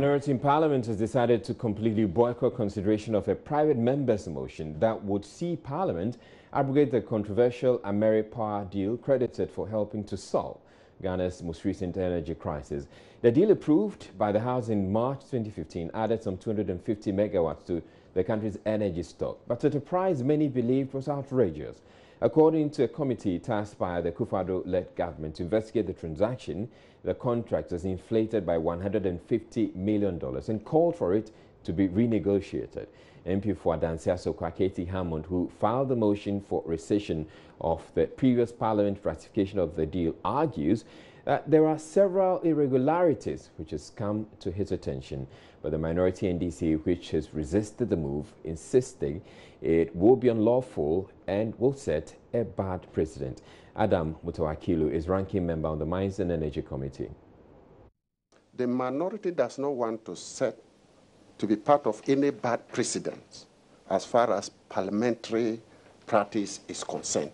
minority in Parliament has decided to completely boycott consideration of a private member's motion that would see Parliament abrogate the controversial Ameri power deal credited for helping to solve Ghana's most recent energy crisis. The deal approved by the House in March 2015 added some 250 megawatts to the country's energy stock, but at a price many believed was outrageous. According to a committee tasked by the Akufo-Addo-led government to investigate the transaction, the contract was inflated by $150 million and called for it to be renegotiated. MP for Adansi-Asokwa Katie Hammond, who filed the motion for rescission of the previous Parliament ratification of the deal, argues that there are several irregularities which has come to his attention. But the minority NDC, which has resisted the move, insisting it will be unlawful and will set a bad precedent. Adam Mutawakilu is ranking member on the Mines and Energy Committee. The minority does not want to be part of any bad precedent as far as parliamentary practice is concerned.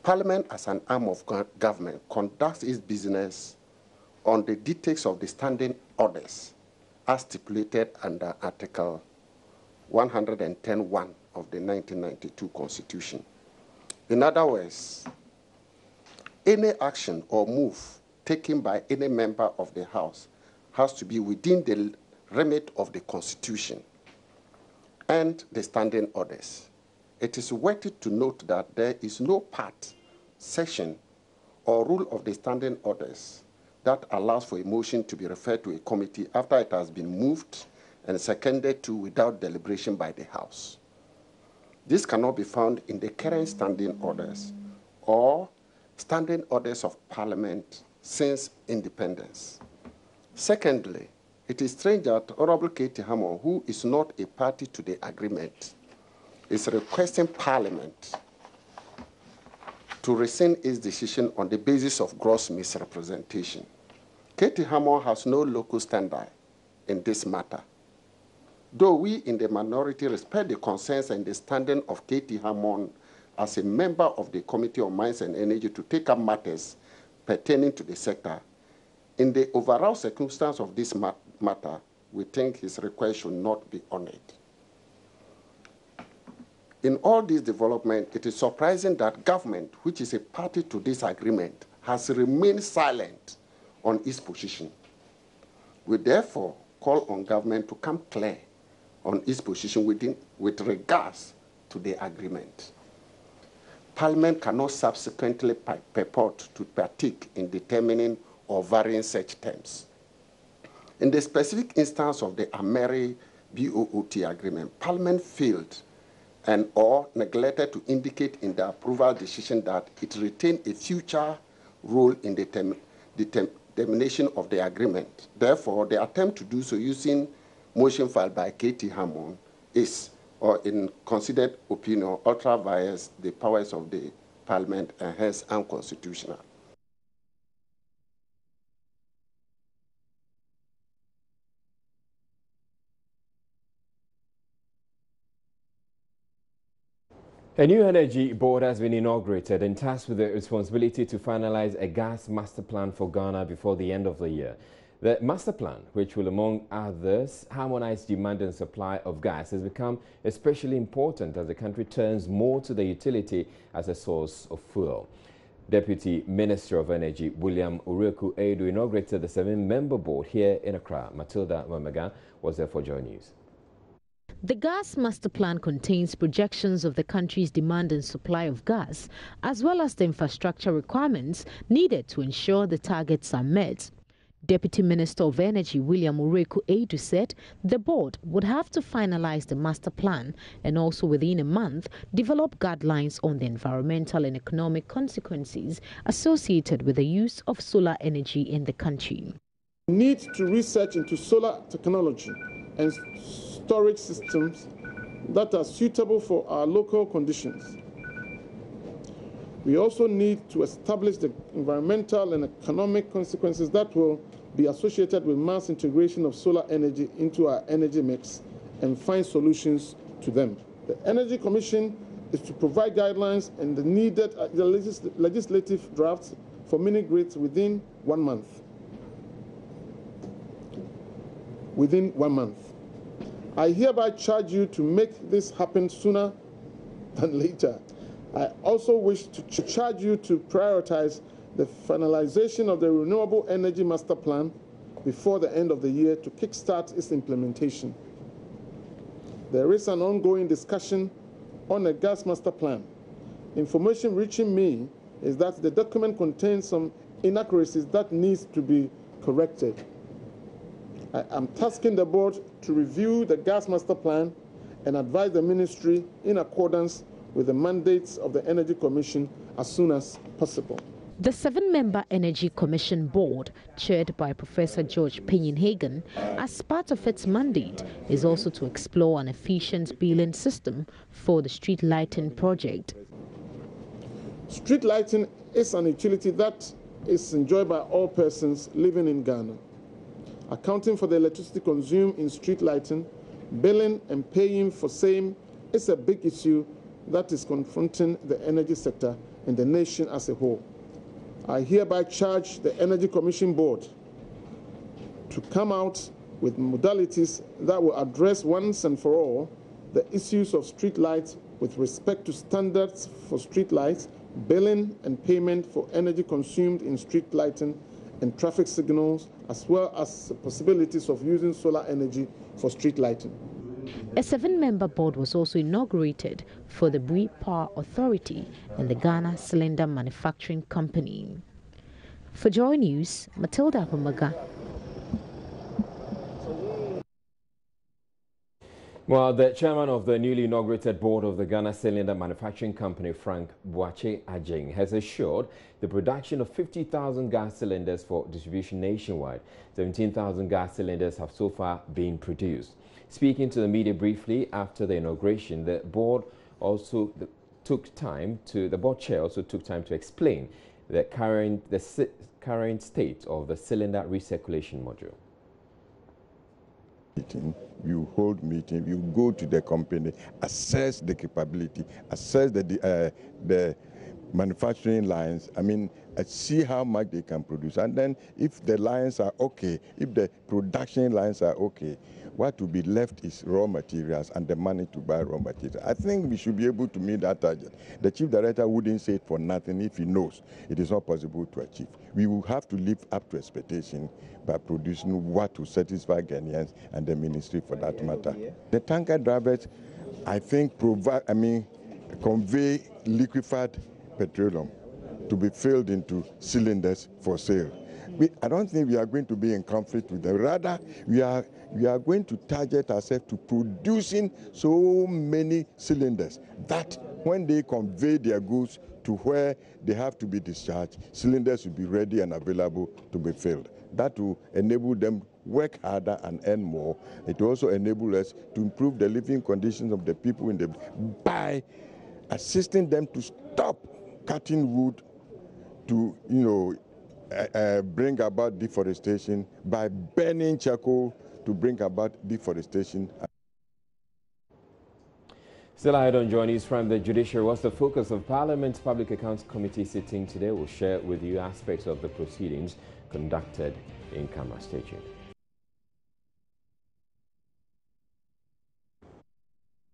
Parliament, as an arm of government, conducts its business on the dictates of the standing orders as stipulated under Article 110(1) of the 1992 Constitution. In other words, any action or move taken by any member of the House has to be within the remit of the Constitution and the standing orders. It is worthy to note that there is no part, section, or rule of the standing orders that allows for a motion to be referred to a committee after it has been moved and seconded to without deliberation by the House. This cannot be found in the current standing orders or standing orders of Parliament since independence. Secondly, it is strange that Honorable Katie Hammond, who is not a party to the agreement, is requesting Parliament to rescind its decision on the basis of gross misrepresentation. Katie Hammond has no local standby in this matter. Though we in the minority respect the concerns and the standing of Katie Hammond as a member of the Committee on Mines and Energy to take up matters pertaining to the sector, in the overall circumstance of this matter, we think his request should not be honored. In all this development, it is surprising that government, which is a party to this agreement, has remained silent on its position. We therefore call on government to come clear on its position with regards to the agreement. Parliament cannot subsequently purport to partake in determining or varying such terms. In the specific instance of the Ameri BOOT agreement, Parliament failed and or neglected to indicate in the approval decision that it retained a future role in the termination of the agreement. Therefore, the attempt to do so using motion filed by Katie Hammond is, or in considered opinion, ultra vires the powers of the Parliament and hence unconstitutional. A new energy board has been inaugurated and tasked with the responsibility to finalize a gas master plan for Ghana before the end of the year. The master plan, which will, among others, harmonize demand and supply of gas, has become especially important as the country turns more to the utility as a source of fuel. Deputy Minister of Energy William Ureku-Edu inaugurated the 7-member board here in Accra. Matilda Mamaga was there for JoyNews. The gas master plan contains projections of the country's demand and supply of gas, as well as the infrastructure requirements needed to ensure the targets are met. Deputy Minister of Energy William Ureku-Edu said the board would have to finalize the master plan and also within a month develop guidelines on the environmental and economic consequences associated with the use of solar energy in the country. We need to research into solar technology and storage systems that are suitable for our local conditions. We also need to establish the environmental and economic consequences that will be associated with mass integration of solar energy into our energy mix and find solutions to them. The Energy Commission is to provide guidelines and the needed legislative drafts for mini-grids within 1 month. within 1 month. I hereby charge you to make this happen sooner than later. I also wish to charge you to prioritize the finalization of the Renewable Energy Master Plan before the end of the year to kickstart its implementation. There is an ongoing discussion on a gas master plan. Information reaching me is that the document contains some inaccuracies that needs to be corrected. I am tasking the board to review the gas master plan and advise the ministry in accordance with the mandates of the Energy Commission as soon as possible. The 7-member Energy Commission Board, chaired by Professor George Payne-Hagan, as part of its mandate, is also to explore an efficient billing system for the street lighting project. Street lighting is an utility that is enjoyed by all persons living in Ghana. Accounting for the electricity consumed in street lighting, billing and paying for same is a big issue that is confronting the energy sector and the nation as a whole. I hereby charge the Energy Commission Board to come out with modalities that will address once and for all the issues of street lights with respect to standards for street lights, billing and payment for energy consumed in street lighting and traffic signals, as well as the possibilities of using solar energy for street lighting. A 7-member board was also inaugurated for the Bui Power Authority and the Ghana Cylinder Manufacturing Company. For Joy News, Matilda Humaga. Well, the chairman of the newly inaugurated board of the Ghana Cylinder Manufacturing Company, Frank Boache Ajeng, has assured the production of 50,000 gas cylinders for distribution nationwide. 17,000 gas cylinders have so far been produced. Speaking to the media briefly after the inauguration, the board chair also took time to explain the current state of the cylinder recirculation module. You hold meeting, you go to the company, assess the capability, assess the manufacturing lines, see how much they can produce. And then if the lines are okay, if the production lines are okay, what will be left is raw materials and the money to buy raw materials. I think we should be able to meet that target. The chief director wouldn't say it for nothing if he knows it is not possible to achieve. We will have to live up to expectation by producing what will satisfy Ghanaians and the ministry for that matter. The tanker drivers, I think, convey liquefied petroleum to be filled into cylinders for sale. I don't think we are going to be in conflict with them. Rather, we are going to target ourselves to producing so many cylinders that when they convey their goods to where they have to be discharged, cylinders will be ready and available to be filled. That will enable them work harder and earn more. It will also enable us to improve the living conditions of the people by assisting them to stop cutting wood to, bring about deforestation, by burning charcoal to bring about deforestation. Still ahead on JoyNews Prime, the judiciary was the focus of Parliament's Public Accounts Committee sitting today. We'll share with you aspects of the proceedings conducted in Camera. Stay tuned.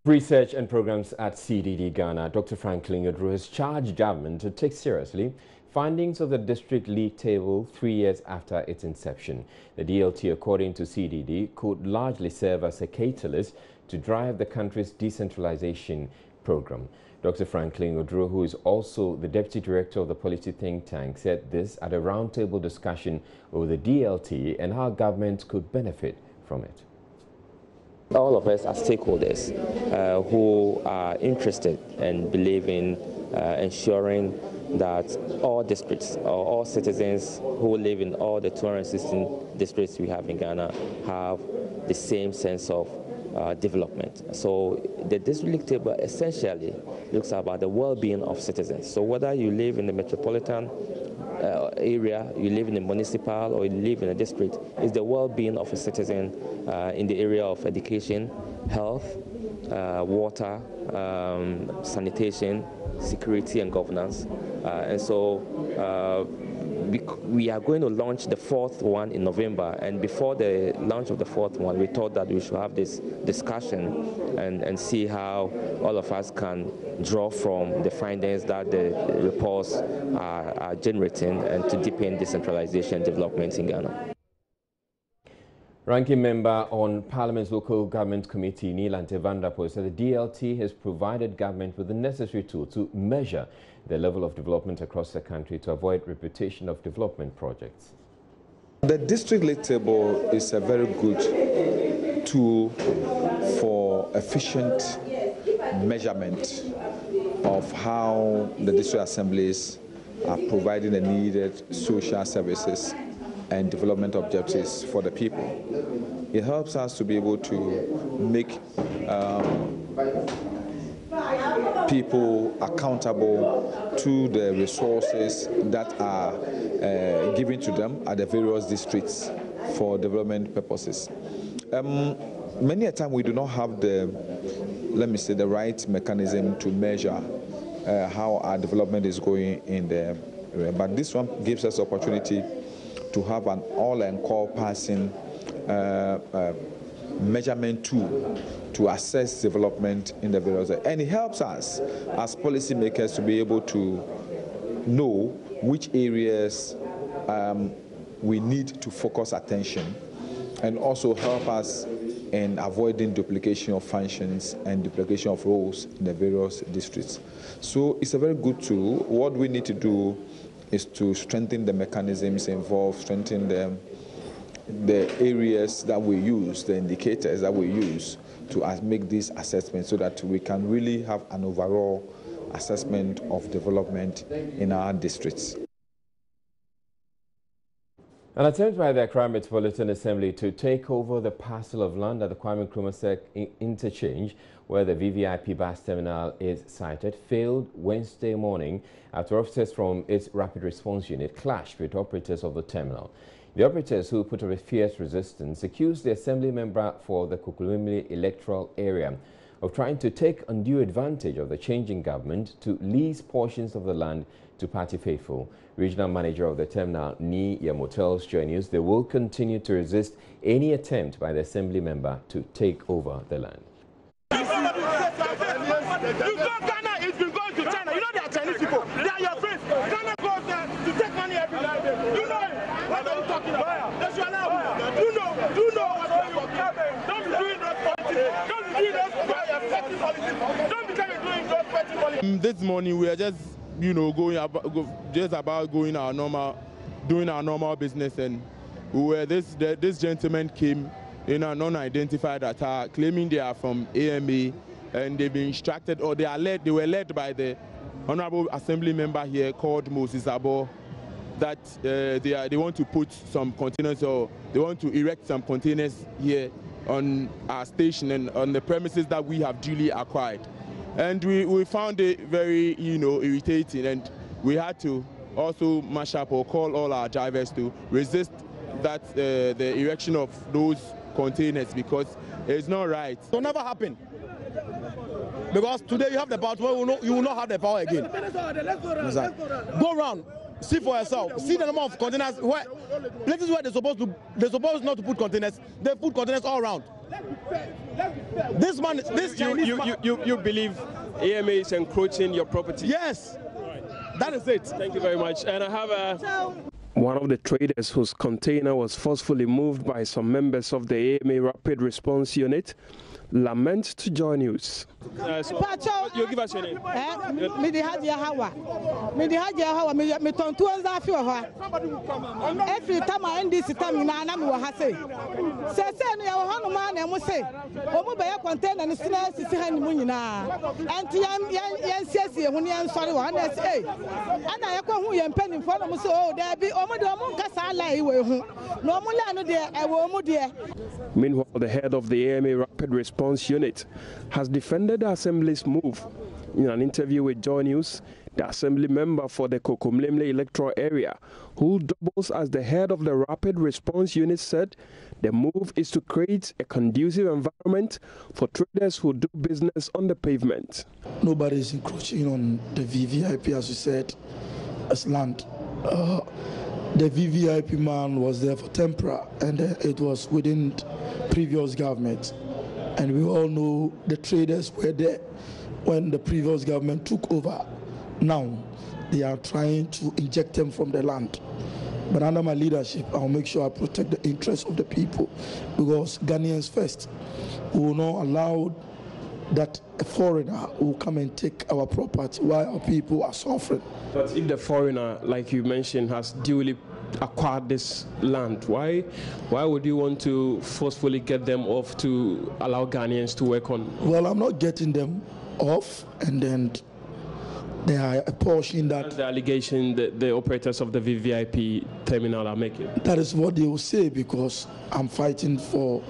Research and programs at CDD Ghana, Dr. Franklin Oduro has charged government to take seriously findings of the district league table 3 years after its inception. The DLT, according to CDD, could largely serve as a catalyst to drive the country's decentralization program. Dr. Franklin Oduro, who is also the deputy director of the policy think tank, said this at a roundtable discussion over the DLT and how government could benefit from it. All of us are stakeholders who are interested and believe in ensuring that all districts, or all citizens who live in all the 216 districts we have in Ghana have the same sense of development. So the district league table essentially looks about the well-being of citizens. So whether you live in the metropolitan area, you live in a municipal, or you live in a district, is the well-being of a citizen in the area of education, health, water, sanitation, security and governance. And so we are going to launch the fourth one in November, and before the launch of the fourth one, we thought that we should have this discussion and see how all of us can draw from the findings that the reports are generating and to deepen decentralization and development in Ghana. Ranking member on Parliament's Local Government Committee, Neelante Vandapo, said the DLT has provided government with the necessary tool to measure the level of development across the country to avoid repetition of development projects. The district league table is a very good tool for efficient measurement of how the district assemblies are providing the needed social services and development objectives for the people. It helps us to be able to make people accountable to the resources that are given to them at the various districts for development purposes. Many a time we do not have the, let me say, the right mechanism to measure how our development is going in the area. But this one gives us opportunity to have an all-encompassing measurement tool to assess development in the various areas. And it helps us as policymakers to be able to know which areas we need to focus attention, and also help us in avoiding duplication of functions and duplication of roles in the various districts. So it's a very good tool. What we need to do is to strengthen the mechanisms involved, strengthen the areas that we use, the indicators that we use to make these assessments so that we can really have an overall assessment of development in our districts. An attempt by the Accra Metropolitan Assembly to take over the parcel of land at the Kwame Nkrumah interchange, where the VVIP bus terminal is sited, failed Wednesday morning after officers from its rapid response unit clashed with operators of the terminal. The operators, who put up a fierce resistance, accused the assembly member for the Kokolimli electoral area of trying to take undue advantage of the changing government to lease portions of the land to party faithful. Regional manager of the terminal, Ni Yamo, tells JoyNews they will continue to resist any attempt by the assembly member to take over the land. You know Ghana is been going to China. You know they are Chinese people. They are your friends. Ghana goes there to take money every night. You know it. What are you talking about? That's your land. You know what you're Don't be doing those politics. Don't be doing those politics. Don't be doing those politics. This morning we are just, doing our normal business, and where this gentleman came in an unidentified attack, claiming they are from AMA, and they've been instructed, or they were led by the honorable assembly member here called Moses Abo, that they want to put some containers, or they want to erect some containers here on our station and on the premises that we have duly acquired. And we found it very, irritating, and we had to also mash up or call all our drivers to resist that the erection of those containers, because it's not right. It will never happen. Because today you have the power, tomorrow you will not have the power again. Go around, see for yourself, see the number of containers, places where they're supposed not to put containers, they put containers all around. This Chinese you believe AMA is encroaching your property? Yes, that is it. Thank you very much. And I have one of the traders whose container was forcefully moved by some members of the AMA Rapid Response Unit laments to JoyNews. You give us your name. Every time I end this time, I will say, container and meanwhile, the head of the AMA Rapid Response Unit has defended the Assembly's move. In an interview with JoyNews, the Assembly member for the Kokomlemle electoral area, who doubles as the head of the Rapid Response Unit, said the move is to create a conducive environment for traders who do business on the pavement. Nobody is encroaching on the VVIP, as you said, as land. the VVIP man was there for temporary, and it was within previous government. And we all know the traders were there when the previous government took over. Now, they are trying to inject them from the land. But under my leadership, I'll make sure I protect the interests of the people, because Ghanaians first. We will not allow that a foreigner will come and take our property while our people are suffering. But if the foreigner, like you mentioned, has duly acquired this land, why would you want to forcefully get them off to allow Ghanaians to work on? Well, I'm not getting them off, and then there are a portion that... That's the allegation that the operators of the VVIP terminal are making. That is what they will say, because I'm fighting for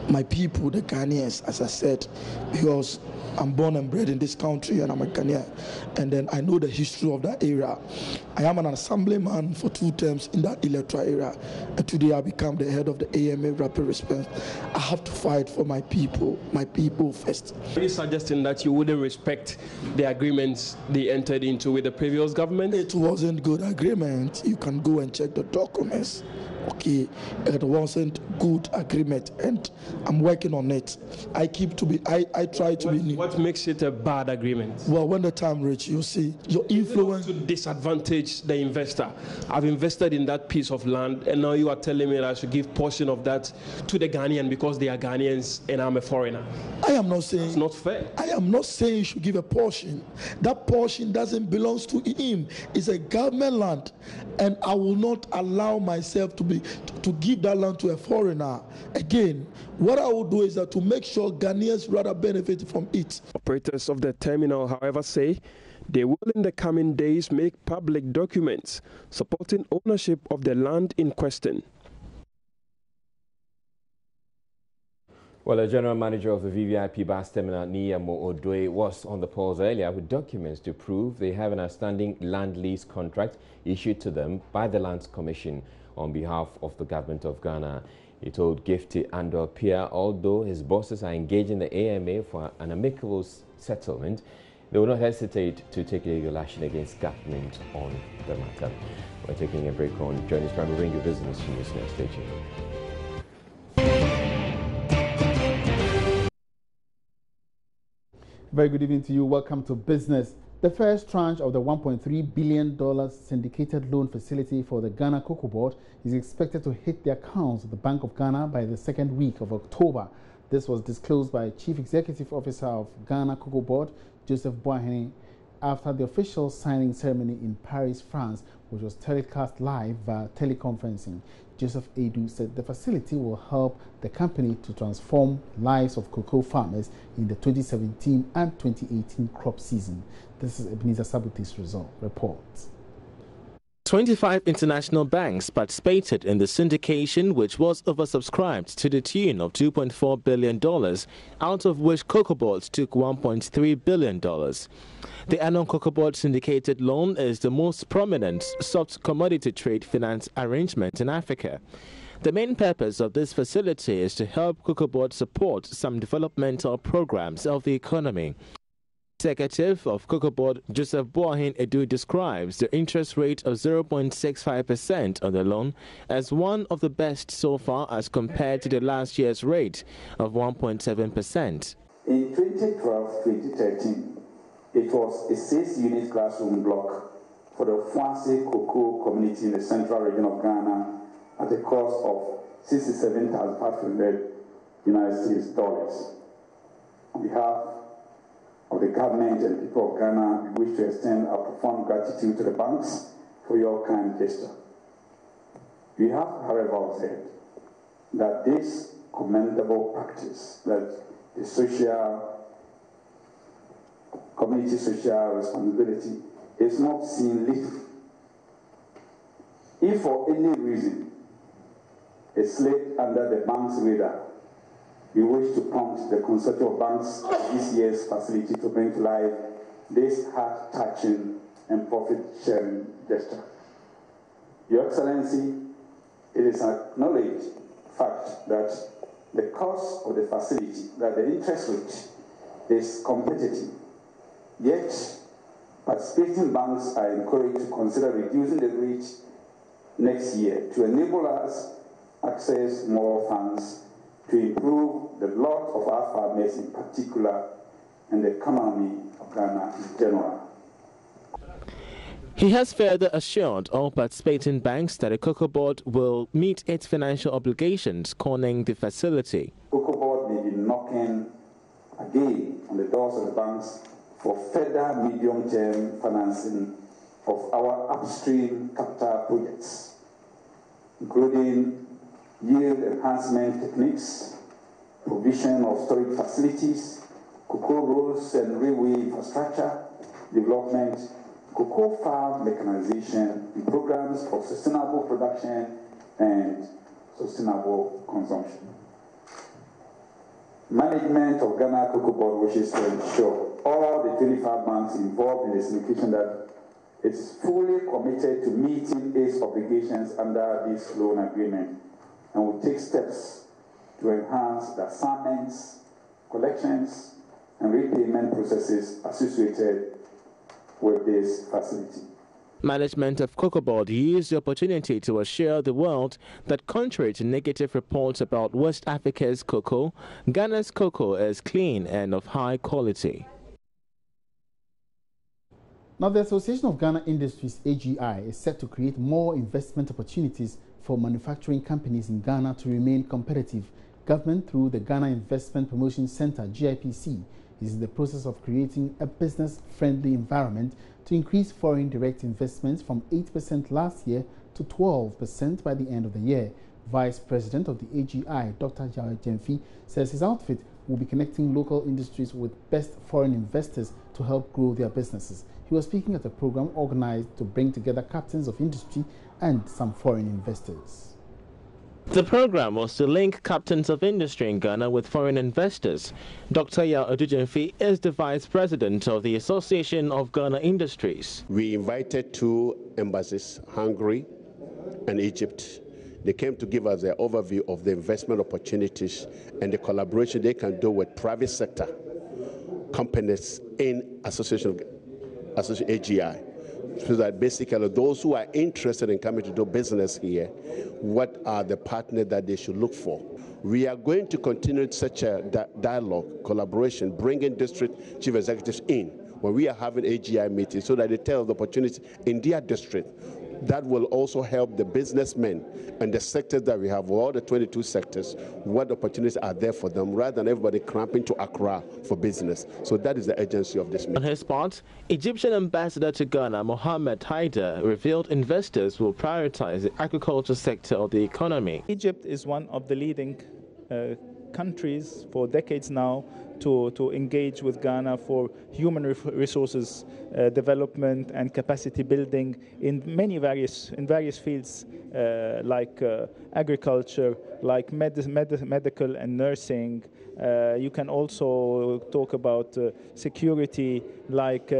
my people, the Ghanaians, as I said, because I'm born and bred in this country and I'm a Ghanaian, and then I know the history of that area. I am an assemblyman for 2 terms in that electoral area, and today I become the head of the AMA Rapid Response. I have to fight for my people first. Are you suggesting that you wouldn't respect the agreements they entered into with the previous government? It wasn't good agreement. You can go and check the documents. Okay, it wasn't good agreement, and I'm working on it. I try to be. What makes it a bad agreement? Well, when the time reaches, you see your influence to disadvantage the investor. I've invested in that piece of land, and now you are telling me that I should give portion of that to the Ghanaian because they are Ghanaians and I'm a foreigner. I am not saying it's not fair. I am not saying you should give a portion. That portion doesn't belong to him. It's a government land, and I will not allow myself to give that land to a foreigner. Again, what I will do is that to make sure Ghanaians rather benefit from it. Operators of the terminal, however, say they will in the coming days make public documents supporting ownership of the land in question. Well, the general manager of the VVIP bus terminal, Niyamo Odwe, was on the polls earlier with documents to prove they have an outstanding land lease contract issued to them by the Lands Commission on behalf of the government of Ghana. He told Gifty Andor Pia, although his bosses are engaging the AMA for an amicable settlement, they will not hesitate to take legal action against government on the matter. We're taking a break on JoyNews Prime. We'll bring you business news next. Stay tuned. Very good evening to you. Welcome to Business. The first tranche of the $1.3 billion syndicated loan facility for the Ghana Cocoa Board is expected to hit the accounts of the Bank of Ghana by the second week of October. This was disclosed by Chief Executive Officer of Ghana Cocoa Board, Joseph Boahene, after the official signing ceremony in Paris, France, which was telecast live via teleconferencing. Joseph Edu said the facility will help the company to transform lives of cocoa farmers in the 2017 and 2018 crop season. This is Ebenezer Sabute's report. 25 international banks participated in the syndication, which was oversubscribed to the tune of $2.4 billion, out of which Cocoa Board took $1.3 billion. The annual Cocoa Board syndicated loan is the most prominent soft commodity trade finance arrangement in Africa. The main purpose of this facility is to help Cocoa Board support some developmental programs of the economy. Executive of Cocoa Board, Joseph Boahene Edu, describes the interest rate of 0.65% on the loan as one of the best so far as compared to the last year's rate of 1.7%. In 2012-2013, it was a 6-unit classroom block for the Fuanse cocoa community in the central region of Ghana at a cost of $67,500 US. On behalf of the government and people of Ghana, we wish to extend our profound gratitude to the banks for your kind gesture. We have, however, said that this commendable practice, that the community social responsibility, is not seen little. If for any reason it slipped under the bank's radar, we wish to prompt the consortium of banks this year's facility to bring to life this heart-touching and profit-sharing gesture. Your Excellency, it is an acknowledged fact that the cost of the facility, that the interest rate is competitive. Yet, participating banks are encouraged to consider reducing the rate next year to enable us access more funds to improve the lot of our farmers in particular and the economy of Ghana in general. He has further assured all participating banks that the Cocoa Board will meet its financial obligations concerning the facility. Cocoa Board may be knocking again on the doors of the banks for further medium-term financing of our upstream capital projects, including yield enhancement techniques, provision of storage facilities, cocoa roads and railway infrastructure development, cocoa farm mechanization, and programs of sustainable production and sustainable consumption. Management of Ghana Cocoa Board wishes to ensure all the 25 banks involved in the syndication that it is fully committed to meeting its obligations under this loan agreement and will take steps to enhance the assignments, collections, and repayment processes associated with this facility. Management of Cocoa Board used the opportunity to assure the world that contrary to negative reports about West Africa's cocoa, Ghana's cocoa is clean and of high quality. Now, the Association of Ghana Industries, AGI, is set to create more investment opportunities for manufacturing companies in Ghana to remain competitive. Government, through the Ghana Investment Promotion Center, GIPC, is in the process of creating a business-friendly environment to increase foreign direct investments from 8% last year to 12% by the end of the year. Vice President of the AGI, Dr. JoyNews, says his outfit will be connecting local industries with best foreign investors to help grow their businesses. He was speaking at a program organized to bring together captains of industry and some foreign investors. The program was to link captains of industry in Ghana with foreign investors. Dr. JoyNews is the vice president of the Association of Ghana Industries. We invited two embassies, Hungary and Egypt. They came to give us an overview of the investment opportunities and the collaboration they can do with private sector companies in Association AGI. So that basically those who are interested in coming to do business here, what are the partners that they should look for? We are going to continue such a dialogue, collaboration, bringing district chief executives in when we are having AGI meetings so that they tell the opportunities in their district. That will also help the businessmen and the sectors that we have, all the 22 sectors, what opportunities are there for them, rather than everybody cramping to Accra for business. So that is the urgency of this meeting. On his part, Egyptian ambassador to Ghana, Mohammed Haider, revealed investors will prioritize the agriculture sector of the economy. Egypt is one of the leading countries for decades now to engage with Ghana for human resources development and capacity building in various fields like agriculture, like medical and nursing. You can also talk about security, like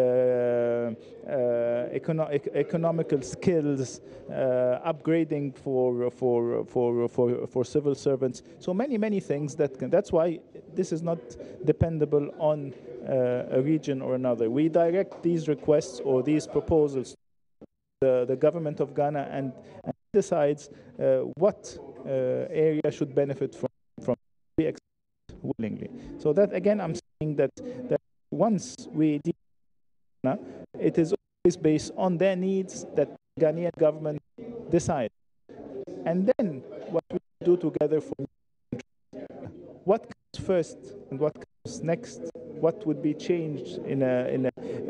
economical skills, upgrading for civil servants. So many things that's why this is not dependable on a region or another. We direct these requests or these proposals to the government of Ghana and decides what area should benefit from willingly. So that again, I'm saying that once we deal with Ghana, it is always based on their needs that the Ghanaian government decides. And then what we do together for what comes first and what comes next, what would be changed in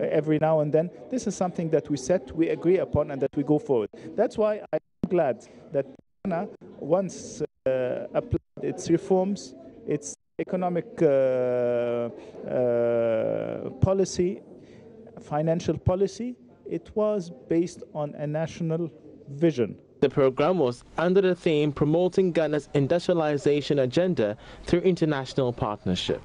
every now and then. This is something that we agree upon, and that we go forward. That's why I'm glad that Ghana, once applied its reforms, its economic policy, financial policy, it was based on a national vision. The program was under the theme promoting Ghana's industrialization agenda through international partnership.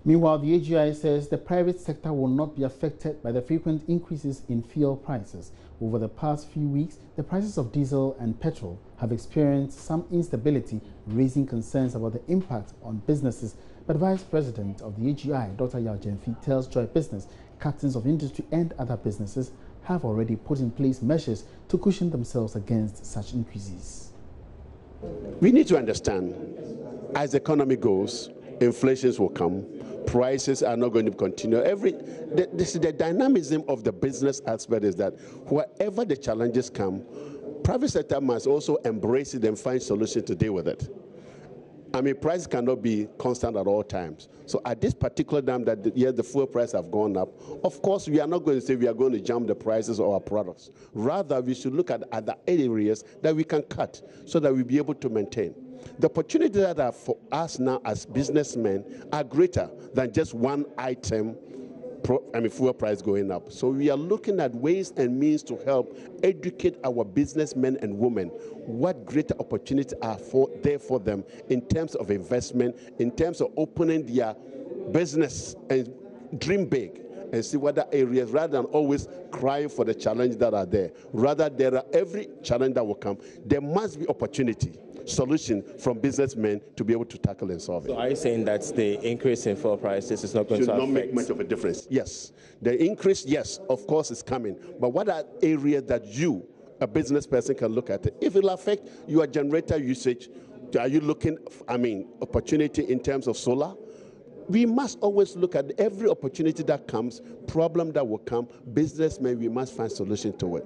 Meanwhile, the AGI says the private sector will not be affected by the frequent increases in fuel prices. Over the past few weeks, the prices of diesel and petrol have experienced some instability, raising concerns about the impact on businesses. But Vice President of the AGI, Dr. JoyNews, tells Joy Business, captains of industry and other businesses have already put in place measures to cushion themselves against such increases. We need to understand, as the economy goes, inflation will come, prices are not going to continue. The dynamism of the business aspect is that wherever the challenges come, private sector must also embrace it and find solutions to deal with it. I mean, prices cannot be constant at all times. So at this particular time that the fuel prices have gone up, of course, we are not going to say we are going to jump the prices of our products. Rather, we should look at other areas that we can cut so that we'll be able to maintain. The opportunities that are for us now as businessmen are greater than just one item, fuel price going up. So we are looking at ways and means to help educate our businessmen and women what greater opportunities are there for them in terms of investment, in terms of opening their business and dream big and see what areas, rather than always crying for the challenges that are there. Rather, there are every challenge that will come, there must be opportunity, solution from businessmen to be able to tackle and solve it. So are you saying that the increase in fuel prices is not going to affect? Should not make much of a difference. Yes. The increase, yes, of course, is coming. But what are areas that you, a business person, can look at it? If it will affect your generator usage, are you looking, opportunity in terms of solar? We must always look at every opportunity that comes, problem that will come, businessmen, we must find solution to it.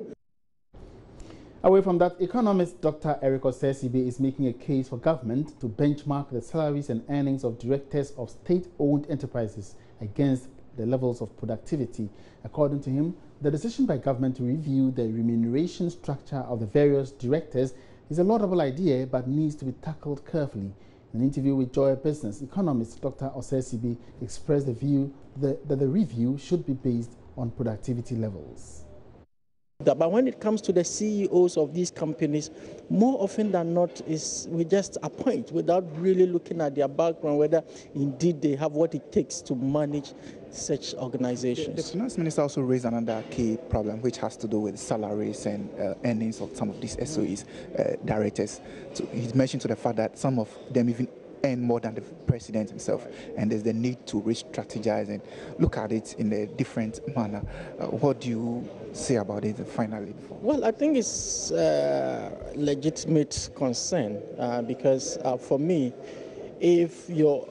Away from that, economist Dr. Eric Osesibe is making a case for government to benchmark the salaries and earnings of directors of state-owned enterprises against the levels of productivity. According to him, the decision by government to review the remuneration structure of the various directors is a laudable idea but needs to be tackled carefully. In an interview with Joy Business, economist Dr. Osesibe expressed the view that the review should be based on productivity levels. But when it comes to the CEOs of these companies, more often than not, we just appoint without really looking at their background, whether indeed they have what it takes to manage such organizations. The finance minister also raised another key problem, which has to do with salaries and earnings of some of these SOEs directors. So he mentioned to the fact that some of them even earn more than the president himself, and there's the need to re-strategize and look at it in a different manner. What do you say about it finally? Well, I think it's legitimate concern because for me, if your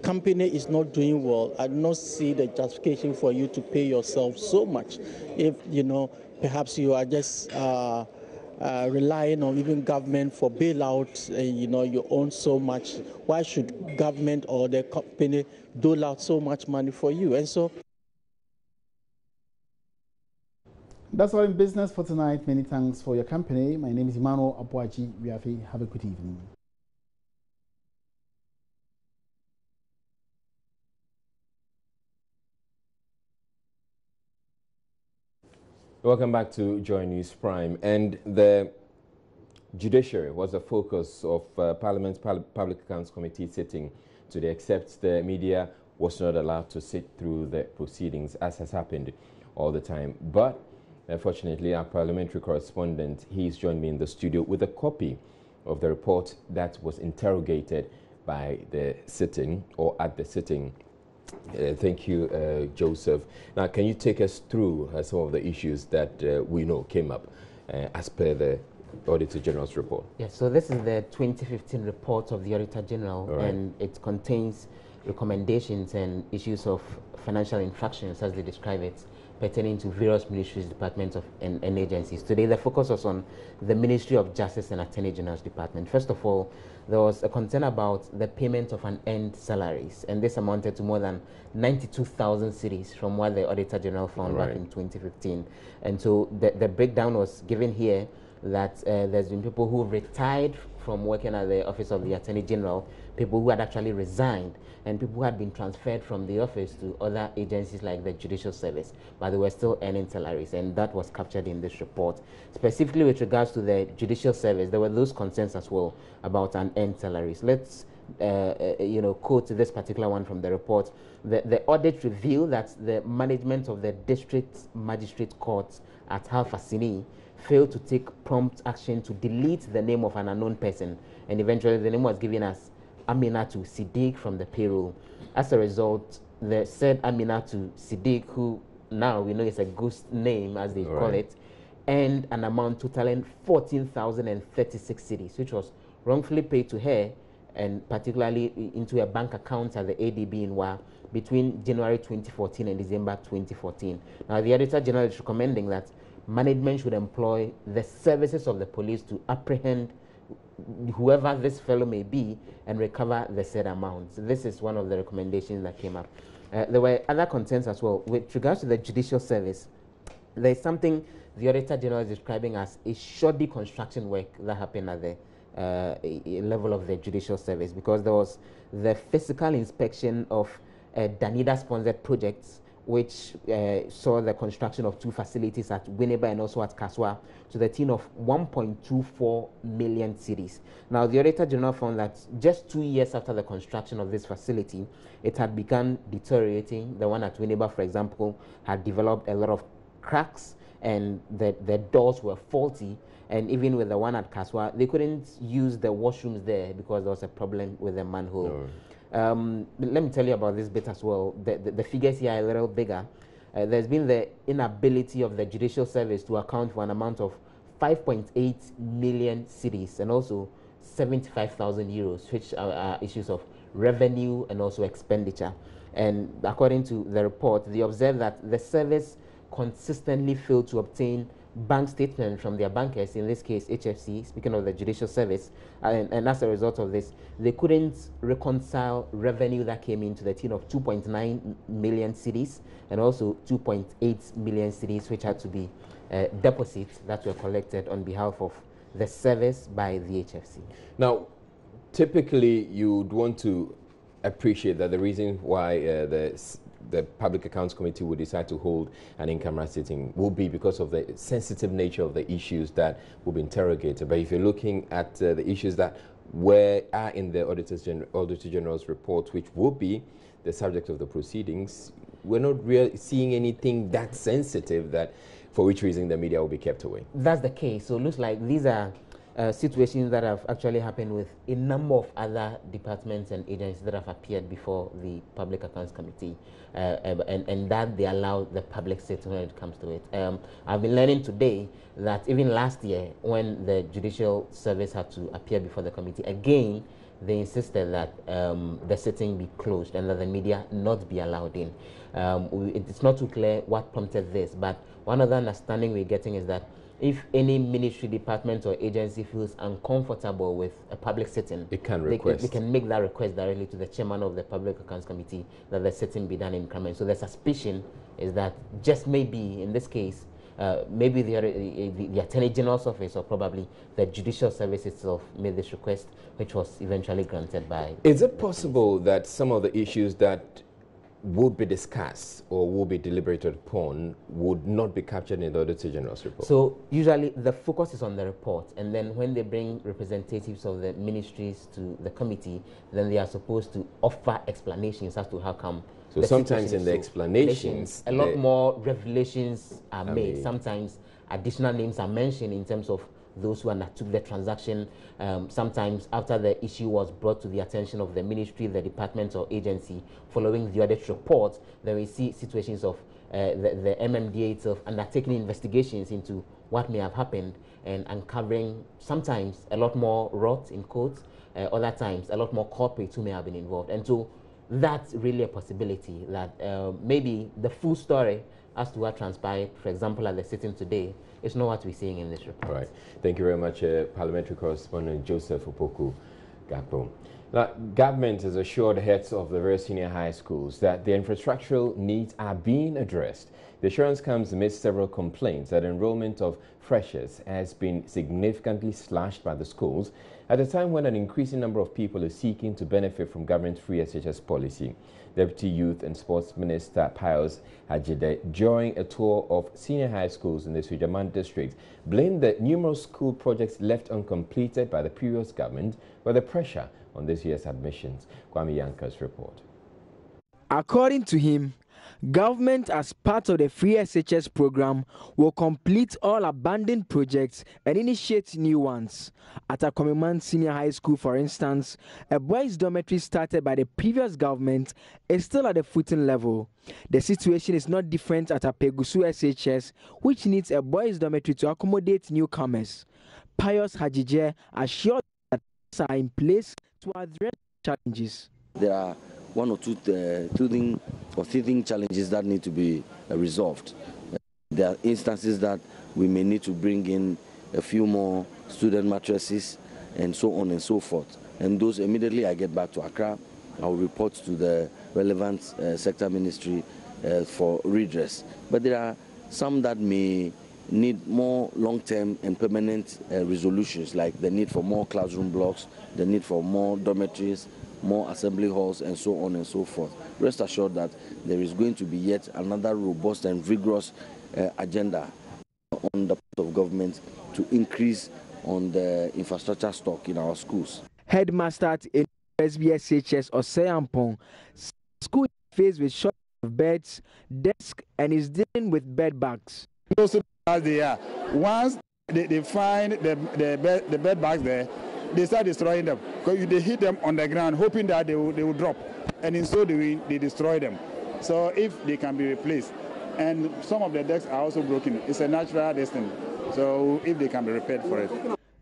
company is not doing well, I do not see the justification for you to pay yourself so much. If, perhaps you are just relying on even government for bailout, you own so much. Why should government or the company dole out so much money for you? And so that's all in business for tonight. Many thanks for your company. My name is Emmanuel Abuaji. Have a good evening. Welcome back to JoyNews Prime. And the judiciary was the focus of Parliament's Public Accounts Committee sitting today, except the media was not allowed to sit through the proceedings, as has happened all the time. But unfortunately, our parliamentary correspondent, he's joined me in the studio with a copy of the report that was interrogated by the sitting, or at the sitting. Thank you, Joseph. Now, can you take us through some of the issues that we know came up as per the Auditor General's report? Yes, so this is the 2015 report of the Auditor General, right, and it contains recommendations and issues of financial infractions, as they describe it, pertaining to various ministries, departments and agencies. Today, the focus was on the Ministry of Justice and Attorney General's Department. First of all, there was a concern about the payment of unearned salaries, and this amounted to more than 92,000 cedis from what the Auditor General found back in 2015. And so the breakdown was given here that there's been people who retired from working at the Office of the Attorney General, people who had actually resigned, and people who had been transferred from the office to other agencies like the Judicial Service, but they were still earning salaries, and that was captured in this report. Specifically with regards to the Judicial Service, there were those concerns as well about unearned salaries. Let's quote this particular one from the report. The audit revealed that the management of the District Magistrate Court at Halfasini failed to take prompt action to delete the name of an unknown person, and eventually the name was given as Aminatu Siddiq from the payroll. As a result, the said Aminatu Siddiq, who now we know it's a ghost name, as they call it, and an amount totaling 14,036 cedis, which was wrongfully paid to her, and particularly into a bank account at the ADB in Wa between January 2014 and December 2014. Now, the Auditor General is recommending that management should employ the services of the police to apprehend whoever this fellow may be and recover the said amounts. This is one of the recommendations that came up. There were other concerns as well. With regards to the judicial service, there is something the Auditor General is describing as a shoddy construction work that happened at the level of the judicial service, because there was the physical inspection of Danida-sponsored projects, which saw the construction of 2 facilities at Winneba and also at Kaswa to the tune of 1.24 million cedis. Now, the Auditor General found that just 2 years after the construction of this facility, it had begun deteriorating. The one at Winneba, for example, had developed a lot of cracks, and the doors were faulty. And even with the one at Kaswa, they couldn't use the washrooms there because there was a problem with the manhole. Let me tell you about this bit as well. The figures here are a little bigger. There's been the inability of the judicial service to account for an amount of 5.8 million cedis and also 75,000 euros, which are issues of revenue and also expenditure. And according to the report, they observed that the service consistently failed to obtain bank statement from their bankers, in this case HFC, speaking of the judicial service, and as a result of this, they couldn't reconcile revenue that came into the tune of 2.9 million cedis and also 2.8 million cedis, which had to be deposits that were collected on behalf of the service by the HFC. Now, typically you would want to appreciate that the reason why the Public Accounts Committee would decide to hold an in-camera sitting will be because of the sensitive nature of the issues that will be interrogated. But if you're looking at the issues that are in the Auditor General's report, which will be the subject of the proceedings, we're not really seeing anything that sensitive that, for which reason the media will be kept away. That's the case. So it looks like these are situations that have actually happened with a number of other departments and agencies that have appeared before the Public Accounts Committee, and that they allow the public sitting when it comes to it. I've been learning today that even last year, when the Judicial Service had to appear before the committee, again, they insisted that the sitting be closed and that the media not be allowed in. It's not too clear what prompted this, but one other understanding we're getting is that if any ministry, department, or agency feels uncomfortable with a public sitting, it can request. They can make that request directly to the chairman of the Public Accounts Committee that the sitting be done in increments. So the suspicion is that just maybe in this case, maybe the Attorney General's office or probably the Judicial Service itself made this request, which was eventually granted by. Is it possible that some of the issues that would be discussed or will be deliberated upon would not be captured in the Auditor General's report? So usually the focus is on the report, and then when they bring representatives of the ministries to the committee, then they are supposed to offer explanations as to how come. So sometimes in the explanations, a lot more revelations are made. Sometimes additional names are mentioned in terms of those who undertook the transaction. Sometimes after the issue was brought to the attention of the ministry, the department or agency, following the audit report, then we see situations of the MMDA itself undertaking investigations into what may have happened and uncovering sometimes a lot more rot in quotes, other times a lot more corporates who may have been involved. And so that's really a possibility that maybe the full story as to what transpired, for example, at the sitting today, is not what we're seeing in this report. All right. Thank you very much, Parliamentary Correspondent Joseph Opoku Gakpo. Now, government has assured heads of the various senior high schools that their infrastructural needs are being addressed. The assurance comes amidst several complaints that enrollment of freshers has been significantly slashed by the schools at a time when an increasing number of people are seeking to benefit from government-free SHS policy. Deputy Youth and Sports Minister Pius Ajide, during a tour of senior high schools in the Sujaman district, blamed the numerous school projects left uncompleted by the previous government for the pressure on this year's admissions. Kwame Yanka's report. According to him, Government, as part of the Free SHS program, will complete all abandoned projects and initiate new ones. At Akomiman Senior High School, for instance, a boys' dormitory started by the previous government is still at the footing level. The situation is not different at Apegusu SHS, which needs a boys' dormitory to accommodate newcomers. Pius Hajije assured that these are in place to address challenges. There are one or two teething challenges that need to be resolved. There are instances that we may need to bring in a few more student mattresses and so on and so forth. And those immediately I get back to Accra, I will report to the relevant sector ministry for redress. But there are some that may need more long-term and permanent resolutions, like the need for more classroom blocks, the need for more dormitories, more assembly halls, and so on and so forth. Rest assured that there is going to be yet another robust and vigorous agenda on the part of government to increase on the infrastructure stock in our schools. Headmaster at SBSHS Oseyampong, school is faced with shortage of beds, desks, and is dealing with bed bags. As they are, once they find the bed bags there, they start destroying them because they hit them on the ground, hoping that they will drop, and in so doing, they destroy them. So if they can be replaced, and some of the decks are also broken, it's a natural destiny. So if they can be repaired for it.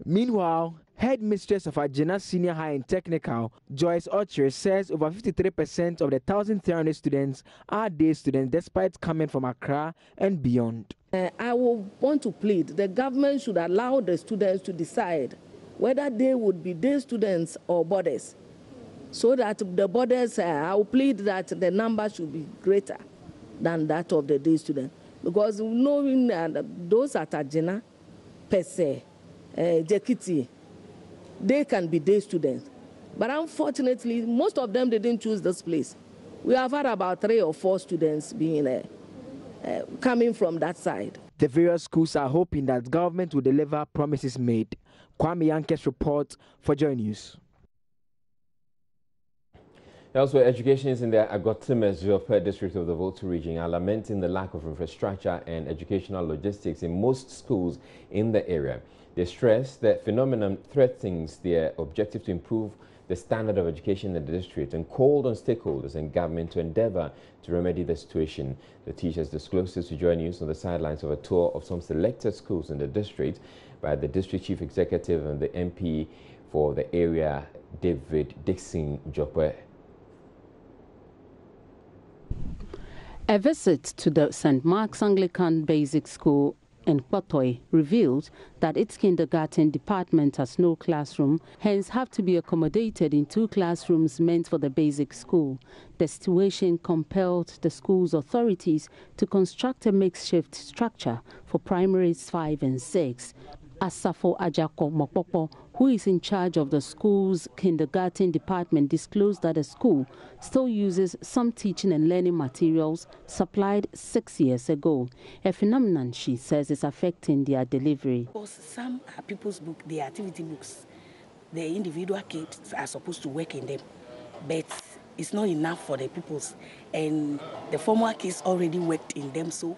Meanwhile, headmistress of Ajena Senior High and Technical, Joyce Ocher, says over 53% of the 1,300 students are day students, despite coming from Accra and beyond. I will want to plead the government should allow the students to decide whether they would be day students or boarders, so that the boarders, I will plead that the number should be greater than that of the day student, because knowing those at Ajena, Pese, Jekiti, they can be day students. But unfortunately, most of them didn't choose this place. We have had about 3 or 4 students being coming from that side. The various schools are hoping that government will deliver promises made. Kwame Yanke's report for JoyNews. Elsewhere, educationists in the Agotimes Jope district of the Volta region are lamenting the lack of infrastructure and educational logistics in most schools in the area. They stress that phenomenon threatens their objective to improve the standard of education in the district and called on stakeholders and government to endeavor to remedy the situation. The teachers disclosed this to JoyNews on the sidelines of a tour of some selected schools in the district by the district chief executive and the MP for the area, David Dixon Jope. A visit to the St. Mark's Anglican Basic School in Kpotoi revealed that its kindergarten department has no classroom, hence have to be accommodated in 2 classrooms meant for the basic school. The situation compelled the school's authorities to construct a makeshift structure for primaries 5 and 6. Asafo Ajako Mokpokpo, who is in charge of the school's kindergarten department, disclosed that the school still uses some teaching and learning materials supplied 6 years ago, a phenomenon she says is affecting their delivery. Some are people's books, the activity books. The individual kids are supposed to work in them, but it's not enough for the pupils, and the former kids already worked in them, so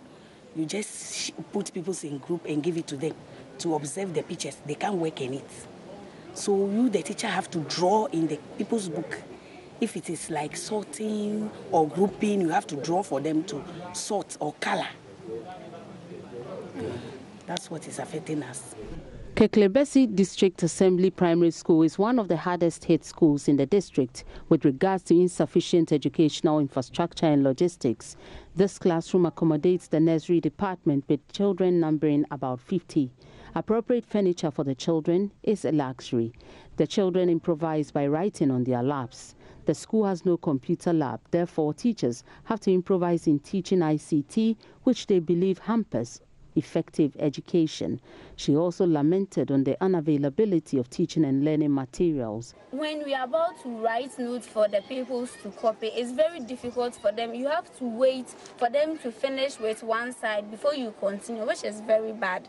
you just put people in group and give it to them to observe the pictures. They can't work in it. So you, the teacher, have to draw in the people's book. If it is like sorting or grouping, you have to draw for them to sort or color. That's what is affecting us. Keklebesi District Assembly Primary School is one of the hardest hit schools in the district with regards to insufficient educational infrastructure and logistics. This classroom accommodates the nursery department with children numbering about 50. Appropriate furniture for the children is a luxury. The children improvise by writing on their laps. The school has no computer lab, therefore teachers have to improvise in teaching ICT, which they believe hampers effective education. She also lamented on the unavailability of teaching and learning materials. When we are about to write notes for the pupils to copy, it's very difficult for them. You have to wait for them to finish with one side before you continue, which is very bad.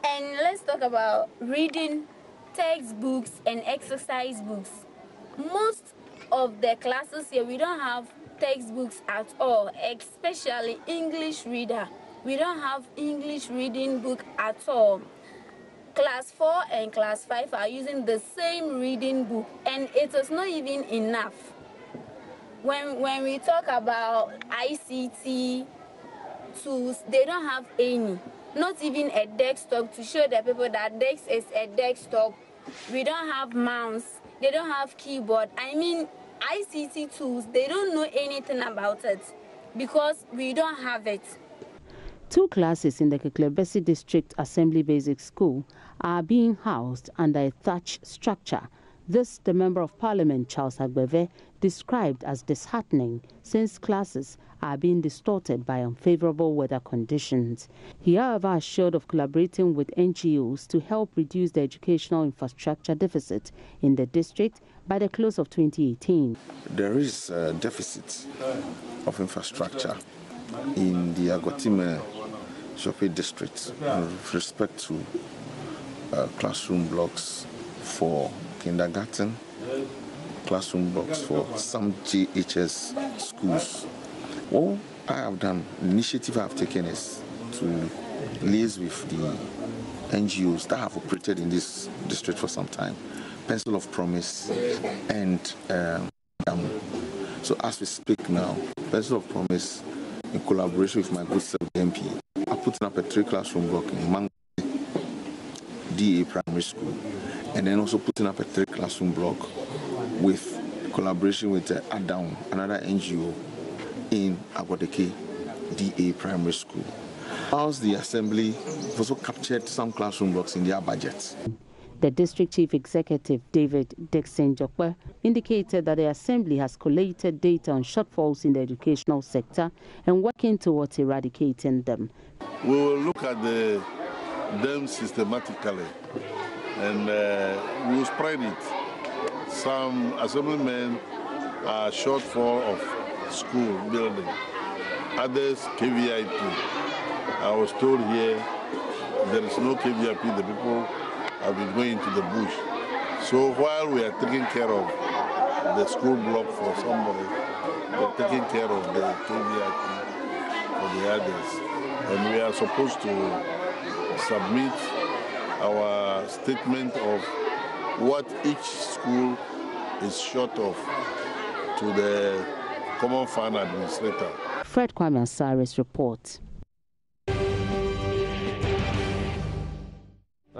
And let's talk about reading textbooks and exercise books. Most of the classes here, we don't have textbooks at all, especially English reader. We don't have English reading book at all. Class 4 and Class 5 are using the same reading book, and it is not even enough. When we talk about ICT tools, they don't have any. Not even a desktop to show the people that this is a desktop. We don't have mouse. They don't have keyboard. I mean, ICT tools, they don't know anything about it because we don't have it. 2 classes in the Keklebesi District Assembly Basic School are being housed under a thatch structure. This, the Member of Parliament, Charles Agbeve, described as disheartening since classes are being distorted by unfavorable weather conditions. He, however, assured of collaborating with NGOs to help reduce the educational infrastructure deficit in the district by the close of 2018. There is a deficit of infrastructure in the Agotime Shopping district with respect to classroom blocks for kindergarten, classroom blocks for some JHS schools. What I have done, the initiative I have taken is to liaise with the NGOs that have operated in this district for some time, Pencil of Promise, and so as we speak now, Pencil of Promise, in collaboration with my good self, MP, are putting up a 3-classroom block in Mango DA Primary School, and then also putting up a 3-classroom block with collaboration with Adown, another NGO, in Agwadeke DA Primary School. Whilst the Assembly also captured some classroom blocks in their budget. The District Chief Executive, David Dixon Jokwe, indicated that the Assembly has collated data on shortfalls in the educational sector and working towards eradicating them. We will look at them systematically and we will spread it. Some assemblymen are shortfall of school building, others KVIP. I was told here there is no KVIP, the people have been going to the bush. So while we are taking care of the school block for somebody, we are taking care of the KVIP for the others. And we are supposed to submit our statement of what each school is short of to the Common Fund Administrator. Fred Kwame Asari's report.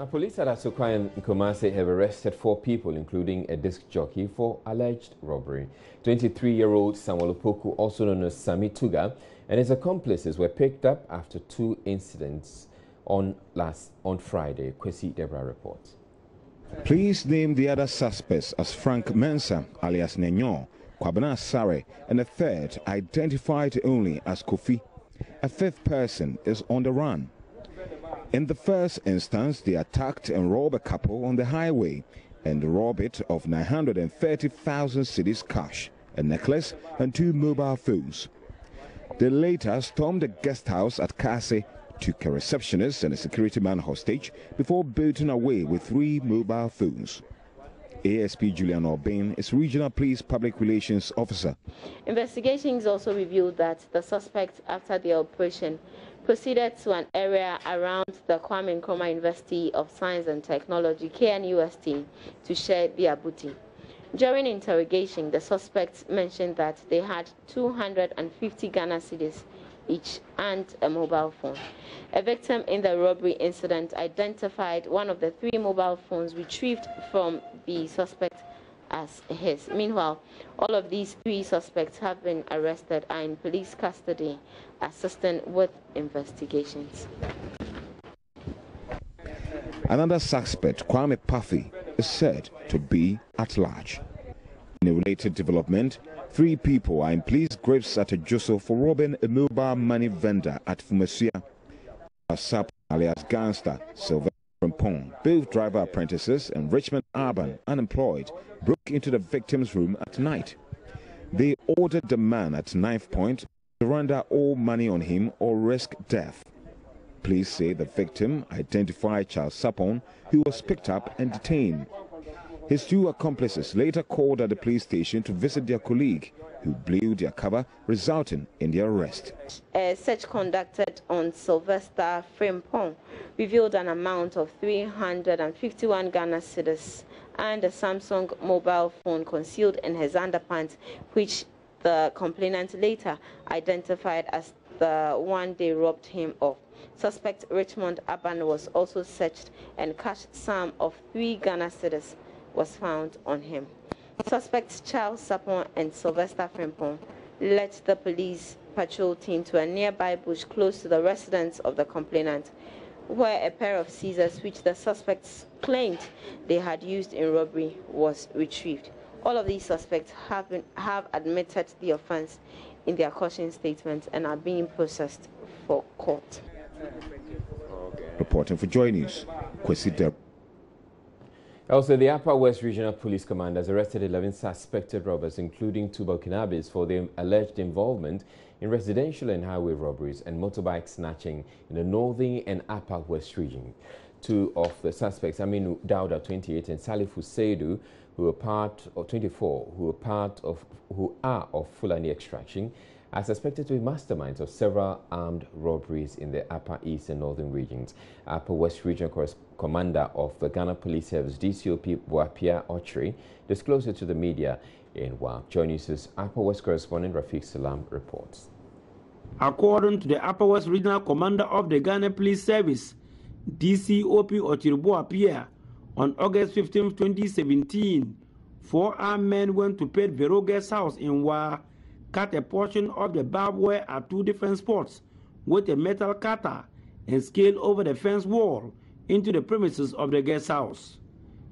Police at Asokwa and Kumasi have arrested 4 people, including a disc jockey, for alleged robbery. 23-year-old Samuel Opoku, also known as Sami Tuga, and his accomplices were picked up after 2 incidents on Friday. Kwesi Debra reports. Police named the other suspects as Frank Mensah, alias Nenyo, Kwabena Sare, and a third, identified only as Kofi. A 5th person is on the run. In the first instance, they attacked and robbed a couple on the highway and robbed it of 930,000 cedis cash, a necklace, and 2 mobile phones. They later stormed a guest house at Kase, took a receptionist and a security man hostage before bolting away with 3 mobile phones. ASP Julian Obin is Regional Police Public Relations Officer. Investigations also revealed that the suspect, after the operation, proceeded to an area around the Kwame Nkrumah University of Science and Technology, KNUST, to share their booty. During interrogation, the suspects mentioned that they had 250 Ghana cedis each and a mobile phone. A victim in the robbery incident identified one of the 3 mobile phones retrieved from the suspect as his. Meanwhile, all of these 3 suspects have been arrested and in police custody, assisting with investigations. Another suspect, Kwame Puffy, is said to be at large. In a related development, 3 people are in police grips at a Joso for robbing a mobile money vendor at Fumesia. Asap alias Gangster, Sylvester Pong, both driver apprentices and Richmond Urban, unemployed, broke into the victim's room at night. They ordered the man at knife point to surrender all money on him or risk death. Police say the victim, identified Charles Sapon, who was picked up and detained. His two accomplices later called at the police station to visit their colleague, who blew their cover, resulting in their arrest. A search conducted on Sylvester Frimpong revealed an amount of 351 Ghana cedis and a Samsung mobile phone concealed in his underpants, which the complainant later identified as the one they robbed him of. Suspect Richmond Aban was also searched, and cash sum of 3 Ghana cedis was found on him. Suspects Charles Sapon and Sylvester Frimpong led the police patrol team to a nearby bush close to the residence of the complainant, where a pair of scissors which the suspects claimed they had used in robbery was retrieved. All of these suspects have admitted the offense in their caution statements and are being processed for court. Reporting for Joy News, Kwesi Deb. Also, the Upper West Regional Police Command has arrested 11 suspected robbers, including 2 Burkinabes, for their alleged involvement in residential and highway robberies and motorbike snatching in the Northern and Upper West region. 2 of the suspects, Aminu Dauda, 28, and Salifu Seidu, who are part of 24, who are of Fulani extraction, are suspected to be masterminds of several armed robberies in the Upper East and Northern regions. Upper West Regional Commander of the Ghana Police Service, DCOP Boapia Ochri, disclosed it to the media in WAC. JoyNews' Upper West correspondent Rafiq Salam reports. According to the Upper West Regional Commander of the Ghana Police Service, DCOP Ochri Boapia, on August 15, 2017, 4 armed men went to Pet Veroga's house in Wa, cut a portion of the barbed wire at 2 different spots with a metal cutter and scaled over the fence wall into the premises of the guest house.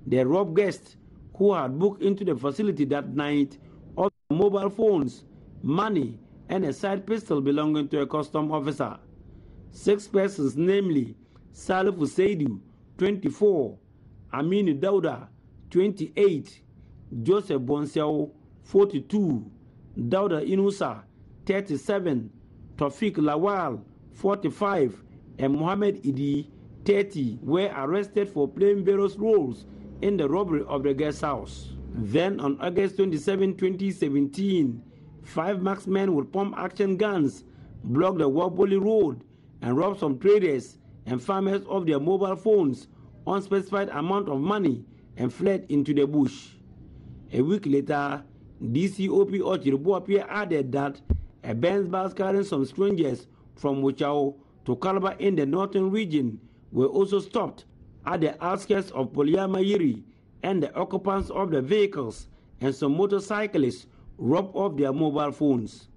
The robbed guests, who had booked into the facility that night, of mobile phones, money, and a side pistol belonging to a custom officer. 6 persons, namely Salifu Seidu, 24, Aminu Dauda, 28, Joseph Bonsiao, 42, Dauda Inusa, 37, Tawfiq Lawal, 45, and Mohammed Idi, 30, were arrested for playing various roles in the robbery of the guest house. Then on August 27, 2017, 5 marksmen with pump-action guns blocked the Wobbly Road and robbed some traders and farmers of their mobile phones, unspecified amount of money, and fled into the bush. A week later, DCOP Ochiri added that a Benz bus carrying some strangers from Wuchao to Calabar in the northern region were also stopped at the outskirts of Poliamayiri, and the occupants of the vehicles and some motorcyclists robbed off their mobile phones.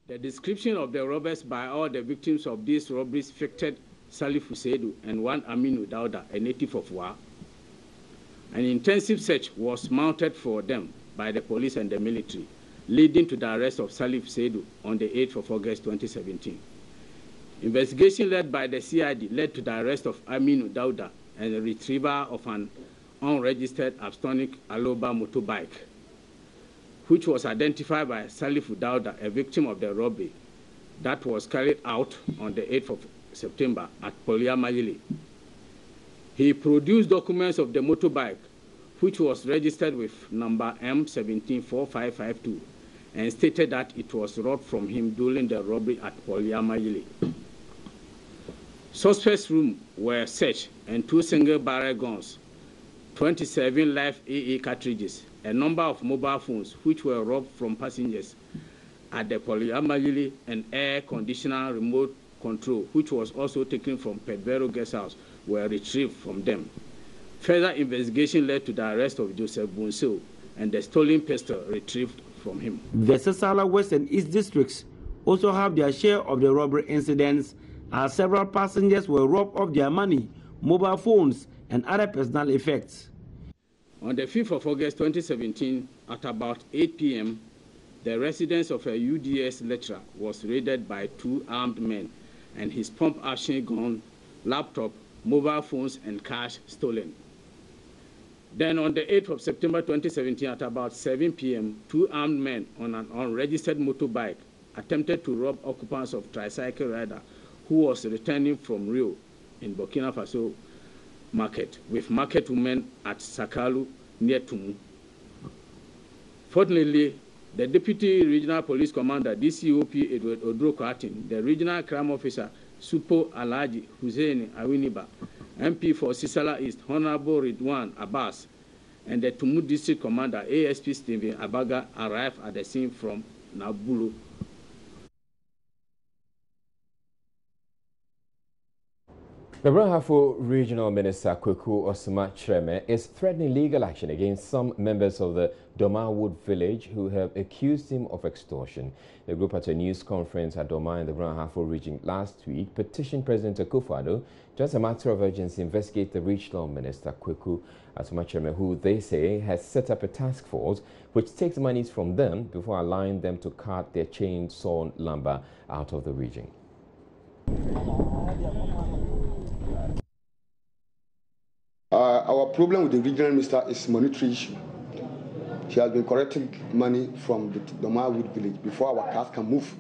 The description of the robbers by all the victims of these robberies affected Salifu Seidu and 1 Aminu Dauda, a native of Wa. An intensive search was mounted for them by the police and the military, leading to the arrest of Salif Seidu on the 8th of August 2017. Investigation led by the CID led to the arrest of Aminu Dauda and the retrieval of an unregistered Abstonic Aloba motorbike, which was identified by Salifu Dauda, a victim of the robbery that was carried out on the 8th of September at Poliamayili. He produced documents of the motorbike, which was registered with number M174552, and stated that it was robbed from him during the robbery at Poliamayili. Suspects' rooms were searched, and 2 single-barrel guns, 27 live AA cartridges, a number of mobile phones, which were robbed from passengers at the Poliamayili, and air conditioner remote control, which was also taken from Pedvero guest house, were retrieved from them. Further investigation led to the arrest of Joseph Bonseo and the stolen pistol retrieved from him. The Sasala West and East districts also have their share of the robbery incidents, as several passengers were robbed of their money, mobile phones, and other personal effects. On the 5th of August 2017, at about 8 p.m., the residence of a UDS lecturer was raided by 2 armed men and his pump-action gun, laptop, mobile phones, and cash stolen. Then on the 8th of September 2017, at about 7 p.m., 2 armed men on an unregistered motorbike attempted to rob occupants of tricycle rider who was returning from Rio in Burkina Faso market with market women at Sakalu near Tumu. Fortunately, the Deputy Regional Police Commander, DCOP Edward Odro-Kratin, the Regional Crime Officer, Supo Alaji Hussein Awiniba, MP for Sisala East, Honorable Ridwan Abbas, and the Tumu District Commander, ASP Stephen Abaga, arrived at the scene from Nabulu. The Brahafo Regional Minister Kweku Osuma-Chreme is threatening legal action against some members of the Domawood village who have accused him of extortion. The group at a news conference at Doma in the Brahafo region last week petitioned President Akufo-Addo to, as a matter of urgency, investigate the Regional Minister Kweku Osuma-Chreme, who they say has set up a task force which takes monies from them before allowing them to cart their chain-sawn lumber out of the region. Our problem with the regional minister is monetary issue. She has been collecting money from the Domawood village before our cars can move,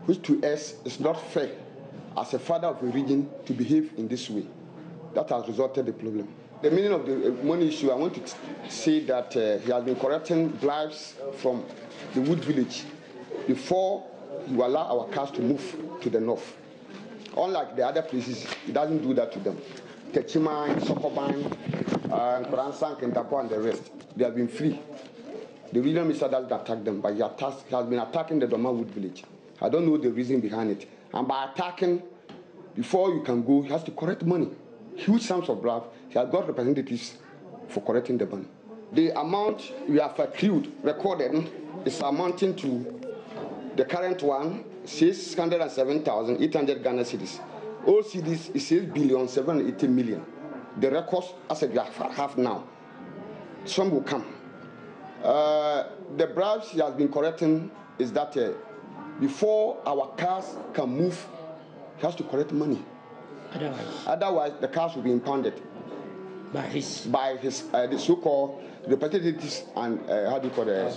which to us is not fair as a father of a region to behave in this way. That has resulted in the problem. The meaning of the money issue, I want to say that he has been collecting bribes from the Wood village before he will allow our cars to move to the north. Unlike the other places, he doesn't do that to them. Techiman, Sokoban, Koransank, and Tapo, and the rest. They have been free. The regional minister doesn't attack them, but he has been attacking the Domawood village. I don't know the reason behind it. And by attacking, before you can go, he has to collect money. Huge sums of bribe. He has got representatives for collecting the money. The amount we have accrued, recorded, is amounting to the current one, 607,800 Ghana cedis. All cedis is 6,780 million. The records, as we have now, some will come. The bribes he has been collecting is that before our cars can move, he has to collect money. Otherwise, the cars will be impounded by his the so-called representatives and how do you call the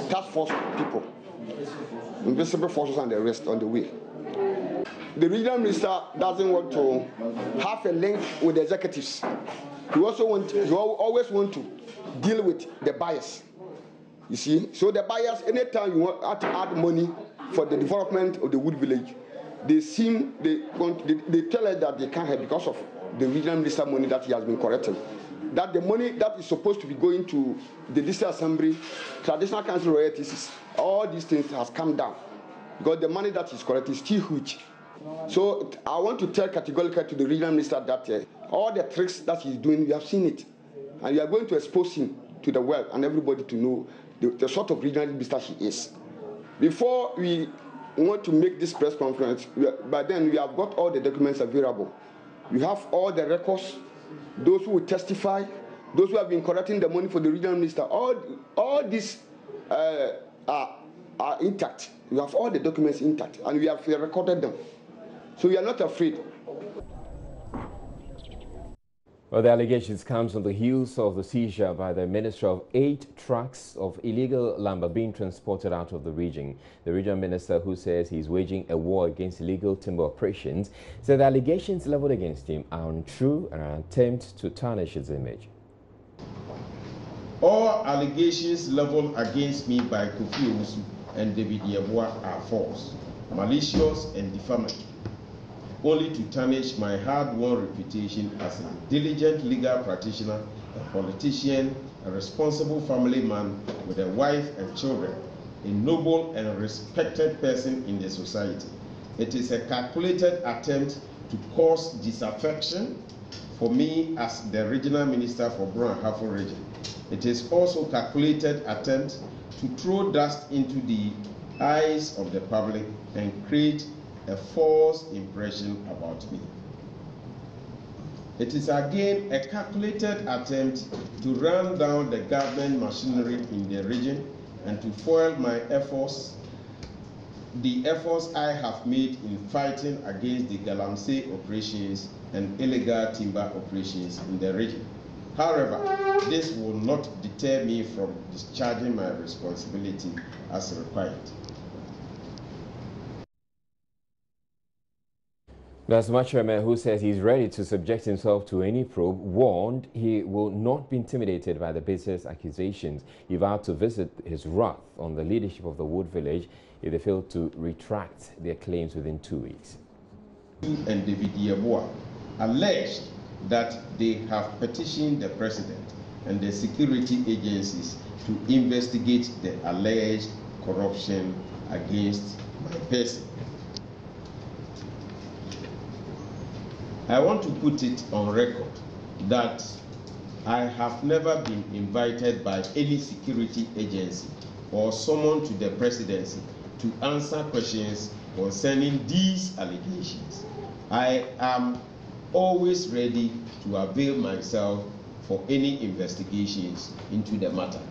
task force people, invisible forces and the rest on the way. The regional minister doesn't want to have a link with the executives. He always want to deal with the buyers. You see, so the buyers, anytime you want to add money for the development of the Wood village, they tell us that they can't help because of the regional minister money that he has been collecting. That the money that is supposed to be going to the district assembly, traditional council royalties, all these things has come down because the money that is collecting is still huge. So I want to tell categorically to the regional minister that all the tricks that he's doing, we have seen it, and we are going to expose him to the world and everybody to know the sort of regional minister he is. Before we want to make this press conference, by then we have got all the documents available. We have all the records, those who will testify, those who have been collecting the money for the regional minister. All these are intact. We have all the documents intact, and we have recorded them. So we are not afraid. Well, the allegations comes on the heels of the seizure by the Minister of 8 trucks of illegal lumber being transported out of the region. The regional minister, who says he's waging a war against illegal timber operations, said the allegations leveled against him are untrue and an attempt to tarnish his image. All allegations leveled against me by Kofi Owusu and David Yeboah are false, malicious and defamatory, only to tarnish my hard-won reputation as a diligent legal practitioner, a politician, a responsible family man with a wife and children, a noble and respected person in the society. It is a calculated attempt to cause disaffection for me as the regional minister for Brahafo region. It is also a calculated attempt to throw dust into the eyes of the public and create a false impression about me. It is again a calculated attempt to run down the government machinery in the region and to foil my efforts, the efforts I have made in fighting against the Galamsey operations and illegal timber operations in the region. However, this will not deter me from discharging my responsibility as required. That's Machame, who says he's ready to subject himself to any probe, warned he will not be intimidated by the business accusations. He vowed to visit his wrath on the leadership of the Wood Village if they fail to retract their claims within 2 weeks. And David Yeboah alleged that they have petitioned the president and the security agencies to investigate the alleged corruption against my person. I want to put it on record that I have never been invited by any security agency or summoned to the presidency to answer questions concerning these allegations. I am always ready to avail myself for any investigations into the matter.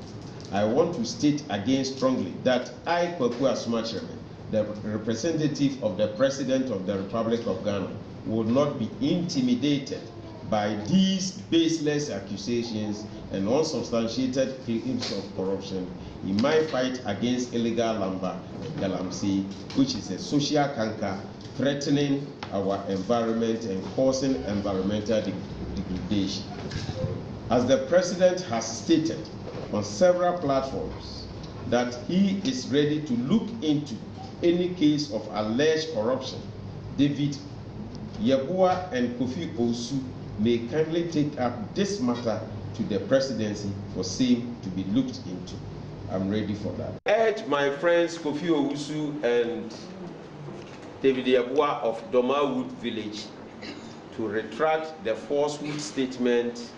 I want to state again strongly that I, Kwaku Asumacheme, the representative of the President of the Republic of Ghana, will not be intimidated by these baseless accusations and unsubstantiated claims of corruption in my fight against illegal lumber and galamsey, which is a social canker threatening our environment and causing environmental degradation. As the President has stated on several platforms that he is ready to look into any case of alleged corruption, David Yeboah and Kofi Osu may kindly take up this matter to the presidency for same to be looked into. I'm ready for that. I urge my friends Kofi Osu and David Yeboah of Domawood Village to retract the falsehood statement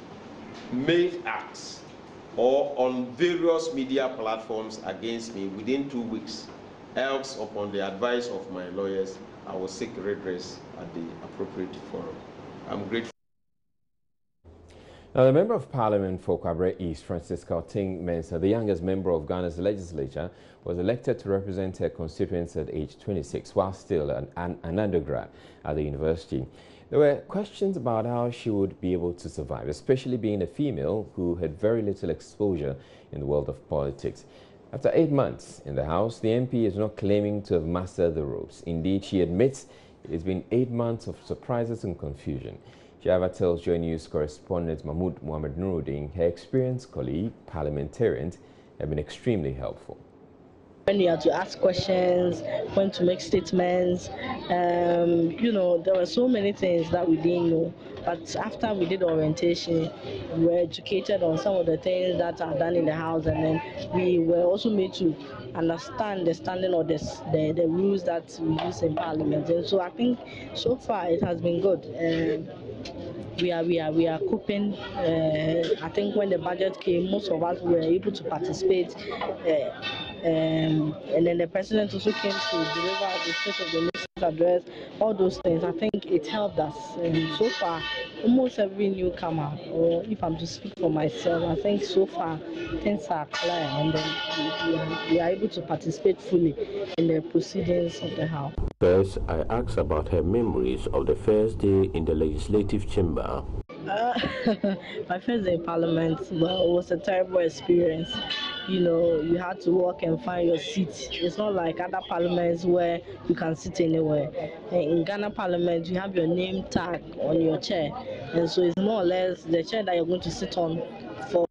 made at or on various media platforms against me within 2 weeks. Else, upon the advice of my lawyers, I will seek redress at the appropriate forum. I'm grateful. Now, the Member of Parliament for Kwabre East, Francisca Ting Mensah, the youngest member of Ghana's legislature, was elected to represent her constituents at age 26 while still an undergrad at the university. There were questions about how she would be able to survive, especially being a female who had very little exposure in the world of politics. After 8 months in the House, the MP is not claiming to have mastered the ropes. Indeed, she admits it's been 8 months of surprises and confusion. Java tells JoyNews correspondent Mahmoud Mohamed Nuruddin her experienced colleague, parliamentarians, have been extremely helpful. When you had to ask questions, when to make statements, you know, there were so many things that we didn't know. But after we did orientation, we were educated on some of the things that are done in the House, and then we were also made to understand the standing of the rules that we use in Parliament. And so I think so far it has been good. We are coping. I think when the budget came, most of us were able to participate. And then the president also came to deliver the State of the Nation address, all those things. I think it helped us. And so far, almost every newcomer, or if I'm to speak for myself, I think so far things are clear, and then we are able to participate fully in the proceedings of the House. First, I asked about her memories of the first day in the legislative chamber. My first day in Parliament, well, it was a terrible experience. You know, you had to walk and find your seat. It's not like other parliaments where you can sit anywhere. In Ghana Parliament, you have your name tag on your chair, and so it's more or less the chair that you're going to sit on for